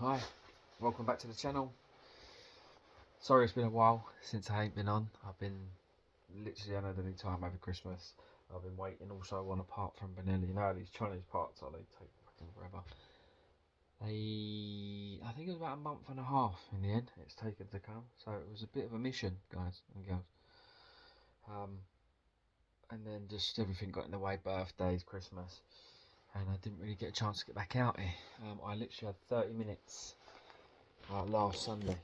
Hi, welcome back to the channel. Sorry it's been a while since I ain't been on. I've been literally unhad any time over Christmas. I've been waiting also on a part from Benelli. You know how these Chinese parts are, they take fucking forever. I think it was about a month and a half in the end it's taken to come. So it was a bit of a mission, guys and girls. And then just everything got in the way, birthdays, Christmas. And I didn't really get a chance to get back out here. I literally had 30 minutes last Sunday,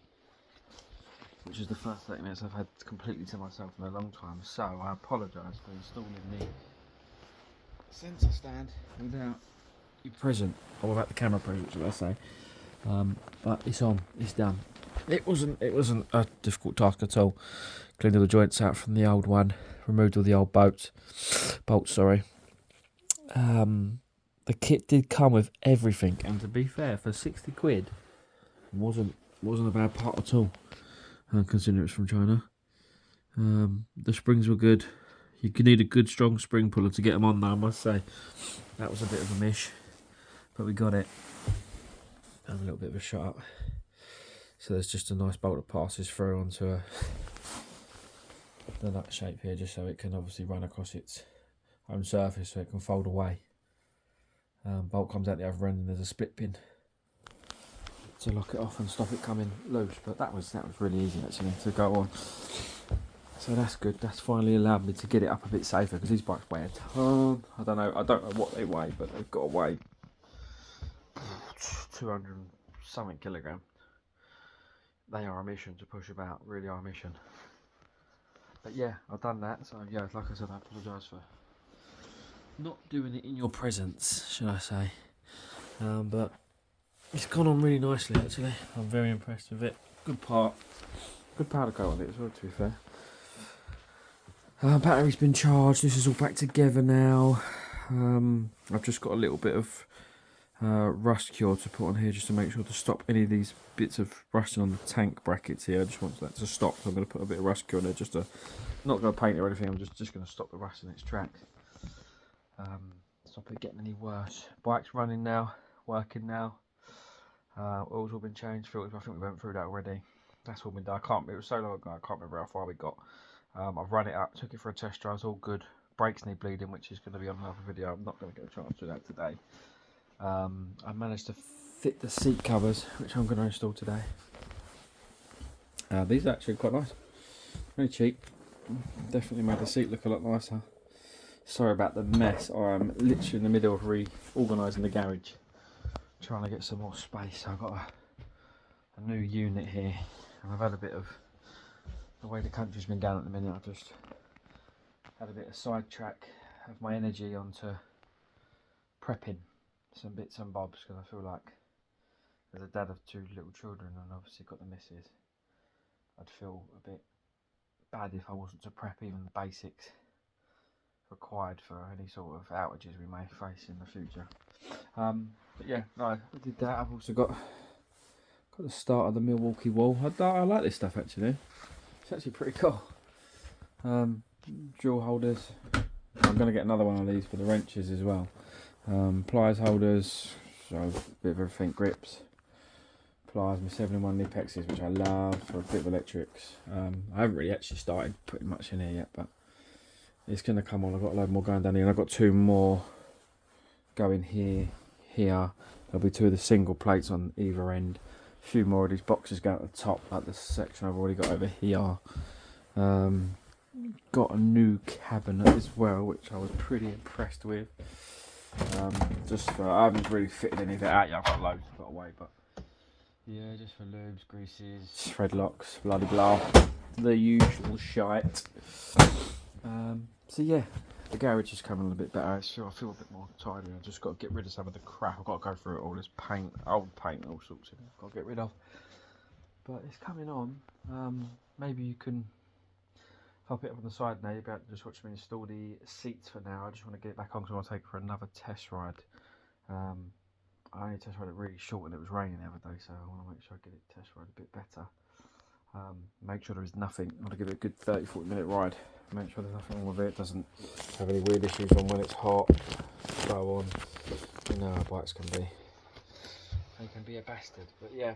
which is the first 30 minutes I've had completely to myself in a long time. So I apologise for installing the sensor stand without your present, or without the camera present, should I say. But it's on, it's done. It wasn't a difficult task at all. Cleaned all the joints out from the old one, removed all the old bolts. The kit did come with everything, and to be fair, for 60 quid, wasn't a bad part at all. Considering it's from China. The springs were good. You could need a good strong spring puller to get them on though, I must say. That was a bit of a mish, but we got it. Have a little bit of a shut up. So there's just a nice bolt that passes through onto the nut shape here, just so it can obviously run across its own surface so it can fold away. Bolt comes out the other end and there's a split pin to lock it off and stop it coming loose, but that was really easy actually to go on. So that's good. That's finally allowed me to get it up a bit safer, because these bikes weigh a ton. I don't know what they weigh, but they've got to weigh 200 something kilogram. They are a mission to push about, really are a mission. But yeah, I've done that. So yeah, like I said, I apologise for not doing it in your presence, should I say. But it's gone on really nicely actually. I'm very impressed with it. Good powder coat on it as well, to be fair. Battery's been charged. This is all back together now. I've just got a little bit of rust cure to put on here, just to make sure to stop any of these bits of rusting on the tank brackets here. I just want that to stop, so I'm going to put a bit of rust cure on there, just to, not going to paint it or anything, I'm just going to stop the rust in its tracks. Stop it getting any worse. Bike's running now, working now. Oil's all been changed, filters, I think we went through that already. That's all been done. It was so long ago, I can't remember how far we got. I've run it up, took it for a test drive, it's all good. Brakes need bleeding, which is going to be on another video. I'm not going to get a chance to do that today. I managed to fit the seat covers, which I'm going to install today. These are actually quite nice, very cheap. Definitely made the seat look a lot nicer. Sorry about the mess. I'm literally in the middle of reorganising the garage, trying to get some more space. I've got a new unit here, and I've had a bit of, the way the country's been going at the minute, I've just had a bit of sidetrack of my energy onto prepping some bits and bobs, because I feel like, as a dad of 2 little children and obviously got the missus, I'd feel a bit bad if I wasn't to prep even the basics required for any sort of outages we may face in the future. But yeah, no, I did that. I've also got the start of the Milwaukee wall. I like this stuff actually. It's actually pretty cool. Drill holders. I'm going to get another one of these for the wrenches as well. Pliers holders, so a bit of everything, grips, pliers, my 7-in-1 Nipexes, which I love, for a bit of electrics. I haven't really actually started putting much in here yet, but it's going to come on. I've got a load more going down here, and I've got 2 more going here. There'll be 2 of the single plates on either end. A few more of these boxes go at the top, like the section I've already got over here. Got a new cabinet as well, which I was pretty impressed with. I haven't really fitted any of it out yet. I've got loads to put away, but yeah, just for lubes, greases, thread locks, bloody blah, the usual shite. So yeah, the garage is coming a little bit better. I feel a bit more tidy. I've just got to get rid of some of the crap. I've got to go through it all. There's paint, old paint, all sorts of it I've got to get rid of. But it's coming on. Maybe you can, if I put it up on the side now, you'll be able to just watch me install the seats for now. I just want to get it back on because I want to take it for another test ride. I only test ride it really short and it was raining the other day, so I want to make sure I get it test ride a bit better. Make sure there is nothing. I want to give it a good 30-40 minute ride. Make sure there's nothing wrong with it. It doesn't have any weird issues on when it's hot. So on. You know how bikes can be. they can be a bastard. But yeah,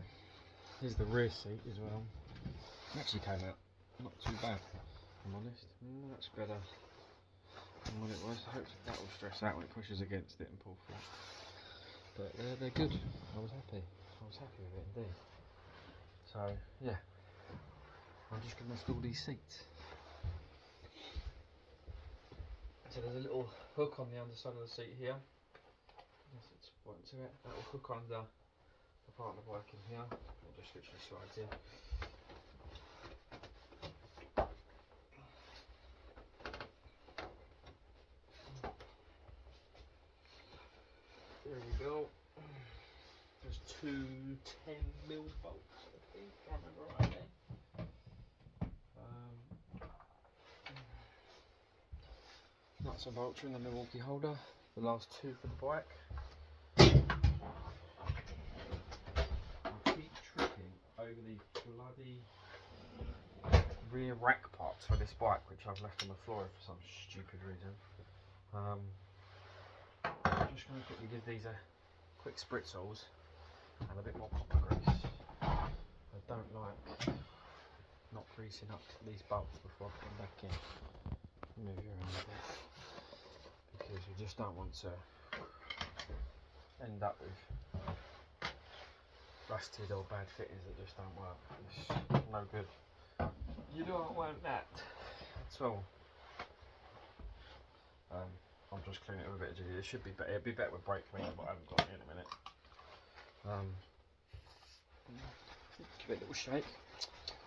here's the rear seat as well. It actually came out not too bad, if I'm honest. Much better than what it was. I hope that will stress out when it pushes against it and pull through. But they're good. I was happy. I was happy with it indeed. So yeah, I'm just going to install these seats. So there's a little hook on the underside of the seat here. Yes, it's pointing to it. That will hook under the part of the bike in here. It just literally slides in. There we go. There's two 10mm bolts, I think, if I remember rightly. Nuts and bolts are in the Milwaukee holder. The last two for the bike. I keep tripping over the bloody rear rack parts for this bike, which I've left on the floor for some stupid reason. I'm just going to quickly give these a quick spritzels and a bit more copper grease. I don't like not greasing up these bolts before I put them back in. Move you around a bit, because you just don't want to end up with rusted or bad fittings that just don't work. It's no good. You don't want that at all. I'm just cleaning it with a bit of GD. It should be better. It'd be better with brake cleaner, but I haven't got it in a minute. Give it a little shake.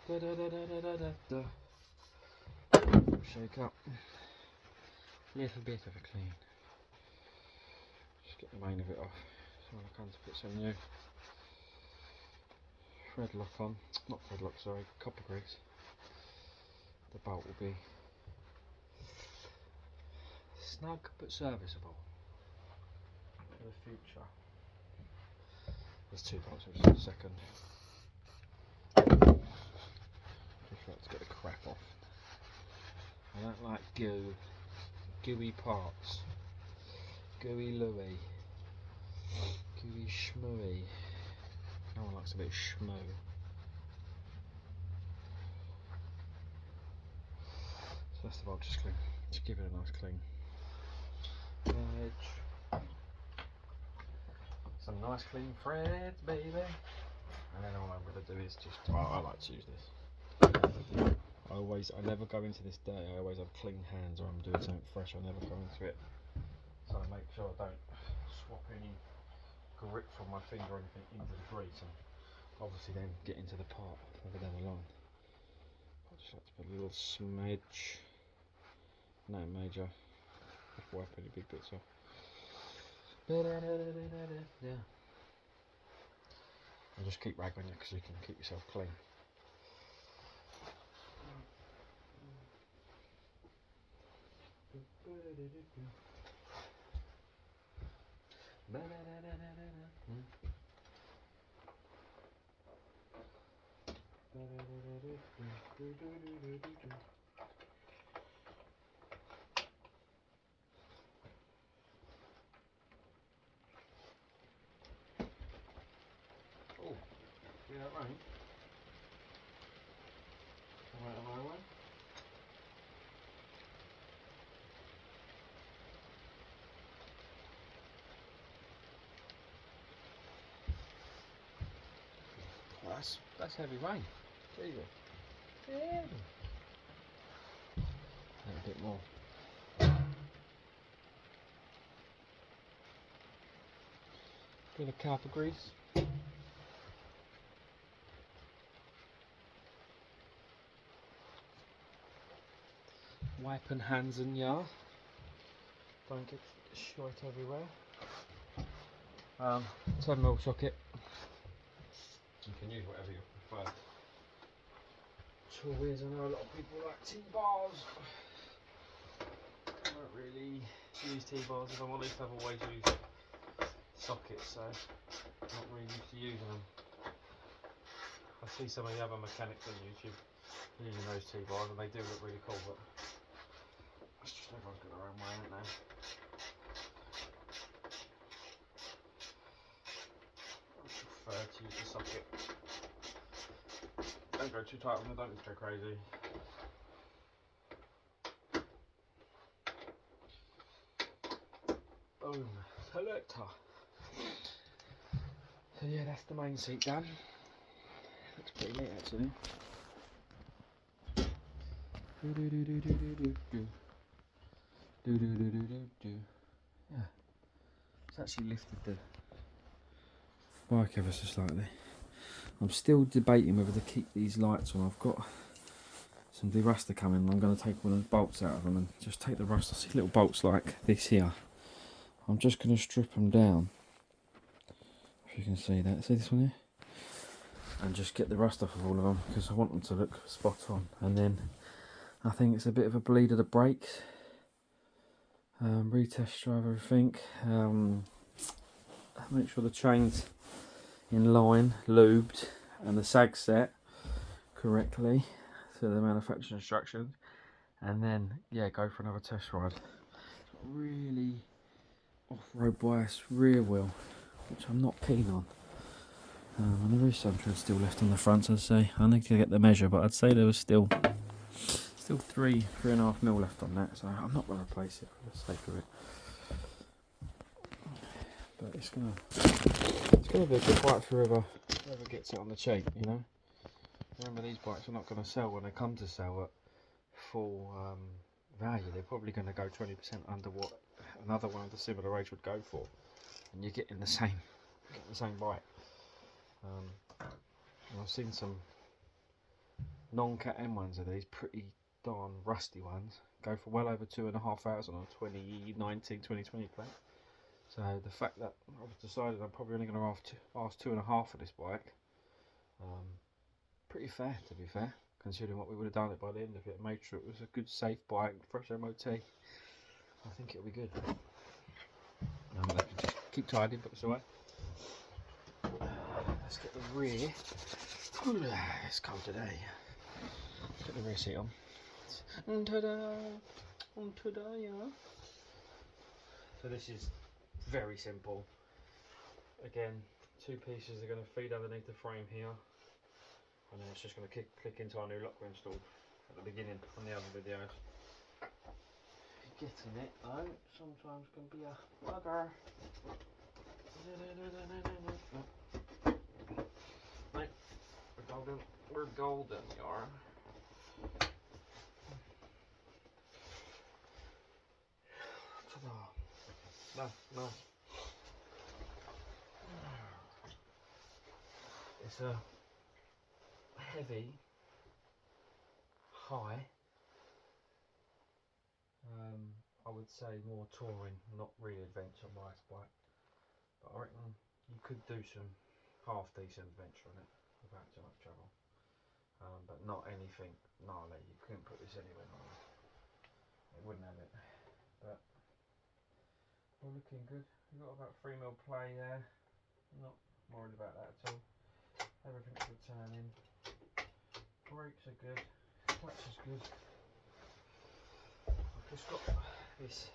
Da, da, da, da, da, da, da. Shake up. Little bit of a clean. Just get the main of it off. So I can put some new thread lock on. Not thread lock, sorry, copper grease. The bolt will be snug but serviceable for the future. There's two bolts, which is a second. Just like to get the crap off. I don't like gooey parts. Gooey Louie. Gooey schmooey. No one likes a bit of schmoo. So that's the bolt just clean. Just give it a nice clean. Edge. Some nice clean threads, baby. And then all I'm going to do is just, I like to use this. I never go into this day, I always have clean hands, or I'm doing something fresh, I never go into it. So I make sure I don't swap any grip from my finger or anything into the grease, and obviously then get into the part further down the line. I just like to put a little smidge, no major, wipe any big bits off. Yeah. And just keep rag on you, because you can keep yourself clean. Oh, see that rain? Right on my way. Well, that's heavy rain. Jesus. Yeah. A bit more. Bit of copper grease. Wiping hands and ya. Don't get shite everywhere. 10mm socket. You can use whatever you prefer. Tool is, I know a lot of people like T-bars. I don't really use T-bars, if I'm honest. I've always used sockets, so I'm not really used to using them. I see some of the other mechanics on YouTube using those T-bars, and they do look really cool, but it's just everyone's got their own way, haven't they? don't go too tight when I don't go crazy. Boom, selector. So yeah, that's the main seat done. Looks pretty neat actually. Yeah, it's actually lifted the bike ever so slightly. I'm still debating whether to keep these lights on. I've got some de-ruster coming. I'm going to take one of the bolts out of them and just take the rust. I see little bolts like this here. I'm just going to strip them down. If you can see that. See this one here? And just get the rust off of all of them because I want them to look spot on. And then I think it's a bit of a bleed of the brakes. Retest drive everything. Make sure the chain's in line, lubed, and the sag set correctly to the manufacturer instructions. And then, yeah, go for another test ride. Really off-road bias rear wheel, which I'm not keen on. And there is some tread still left on the front, I'd say. I need to get the measure, but I'd say there was still 3.5 mil left on that, so I'm not going to replace it for the sake of it. But it's gonna be a good bike for whoever gets it on the cheap, you know. Remember, these bikes are not going to sell when they come to sell at full value. They're probably going to go 20% under what another one of the similar age would go for, and you're getting the same bike. I've seen some non-Cat M ones of these, pretty darn rusty ones, go for well over 2,500 on 2019, 2020 plate. So the fact that I've decided I'm probably only going to ask 2.5 for this bike, pretty fair to be fair, considering what we would have done it by the end of it. Made sure it was a good safe bike, fresh MOT. I think it'll be good. I'm going to just keep tidying, put this away. Let's get the rear. It's cold today. Let's get the rear seat on. And ta-da! Yeah. So this is very simple. Again, two pieces are going to feed underneath the frame here, and then it's just going to click into our new lock we installed at the beginning on the other videos. Getting it though sometimes can be a bugger. Right, we're golden, you are. No. It's a heavy, high, I would say more touring, not really adventure bike. But I reckon you could do some half decent adventure on it without too much trouble. But not anything gnarly. You couldn't put this anywhere gnarly. It wouldn't have it. But we're looking good. We've got about 3 mil play there. Not worried about that at all. Everything's returning. Brakes are good. Clutch is good. I've just got this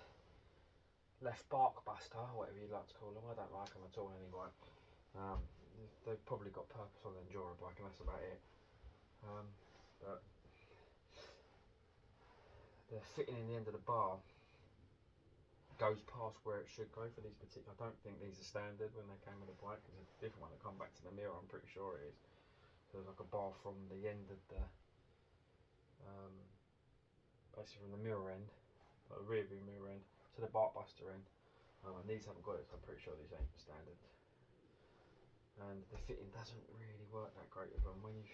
left bark buster, whatever you'd like to call them. I don't like them at all anyway. They've probably got purpose on the enduro bike, and that's about it. But the fitting in the end of the bar goes past where it should go for these particular. I don't think these are standard when they came with the bike. There's a different one that come back to the mirror. I'm pretty sure it is. So there's like a bar from the end of the basically from the mirror end, like the rear view mirror end, to the bark buster end. And these haven't got it, so I'm pretty sure these ain't standard. And the fitting doesn't really work that great with them. When you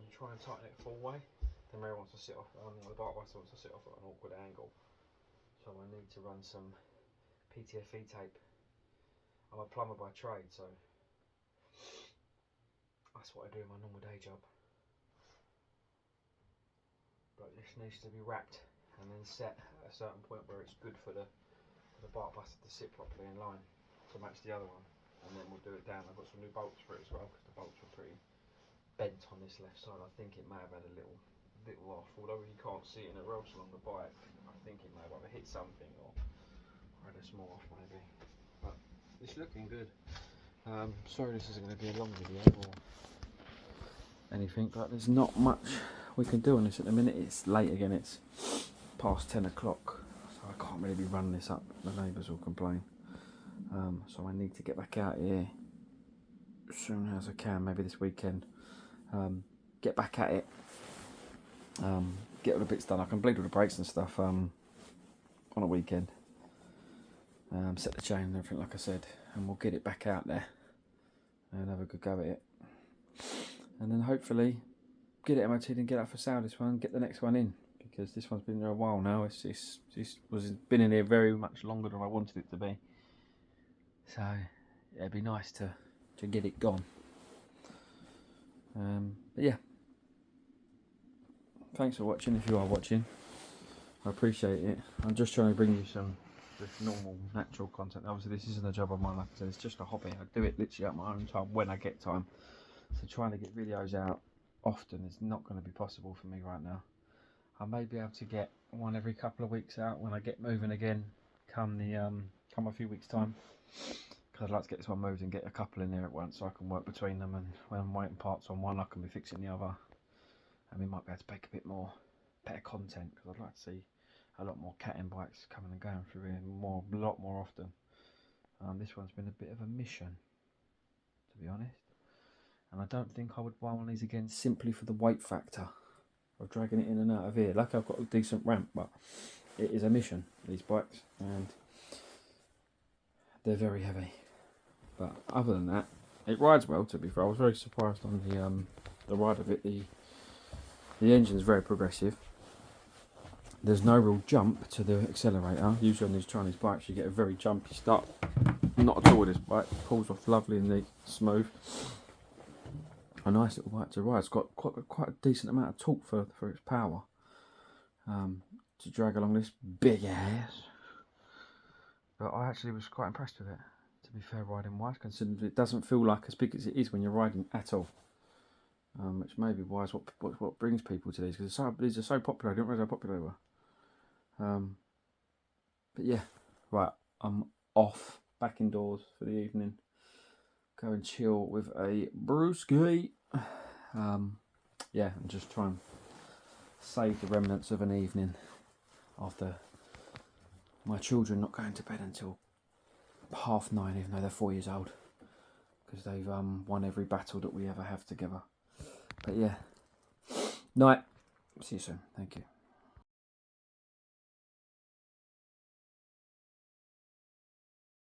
try and tighten it full way, the mirror wants to sit off, the bark buster wants to sit off at an awkward angle. So I need to run some PTFE tape. I'm a plumber by trade, so that's what I do in my normal day job. But this needs to be wrapped and then set at a certain point where it's good for the bark buster to sit properly in line to match the other one. And then we'll do it down. I've got some new bolts for it as well, because the bolts were pretty bent on this left side. I think it may have had a little off, although you can't see it in the ropes along the bike. I think it may have either hit something or had a small off maybe. But it's looking good. Sorry this isn't going to be a long video, or anything, but there's not much we can do on this at the minute. It's late again, it's past 10 o'clock, so I can't really be running this up. The neighbours will complain. So I need to get back out here as soon as I can, maybe this weekend. Get back at it, get all the bits done. I can bleed all the brakes and stuff on a weekend. Set the chain and everything like I said, and we'll get it back out there and have a good go at it. And then hopefully get it MOT'd and get out for sale this one, get the next one in, because this one's been there a while now. It's been in here very much longer than I wanted it to be. So yeah, it'd be nice to get it gone. But yeah, thanks for watching. If you are watching, I appreciate it. I'm just trying to bring you some just normal, natural content. Obviously, this isn't a job of mine. Like I said, it's just a hobby. I do it literally at my own time when I get time. So trying to get videos out often is not going to be possible for me right now. I may be able to get one every couple of weeks out when I get moving again, come a few weeks time. Because I'd like to get this one moved and get a couple in there at once, so I can work between them, and when I'm waiting parts on one I can be fixing the other, and we might be able to make a bit more better content, because I'd like to see a lot more cat-in bikes coming and going through here a lot more often. This one's been a bit of a mission, to be honest, and I don't think I would buy one of these again simply for the weight factor of dragging it in and out of here. Like, I've got a decent ramp, but it is a mission, these bikes, and they're very heavy. But other than that, it rides well, to be fair. I was very surprised on the ride of it. The engine's very progressive. There's no real jump to the accelerator. Usually on these Chinese bikes you get a very jumpy start. Not at all with this bike. It pulls off lovely and neat, smooth. A nice little bike to ride. It's got quite a decent amount of torque for its power. To drag along this big ass. But I actually was quite impressed with it, to be fair, riding wise, considering it doesn't feel like as big as it is when you're riding at all. Which maybe why is what brings people to these, because these are so popular. I didn't realise how popular they were. But yeah, right, I'm off, back indoors for the evening. Go and chill with a brewski. Yeah, and just try and save the remnants of an evening after my children not going to bed until 9:30, even though they're 4 years old, because they've won every battle that we ever have together. But yeah, night. See you soon. Thank you.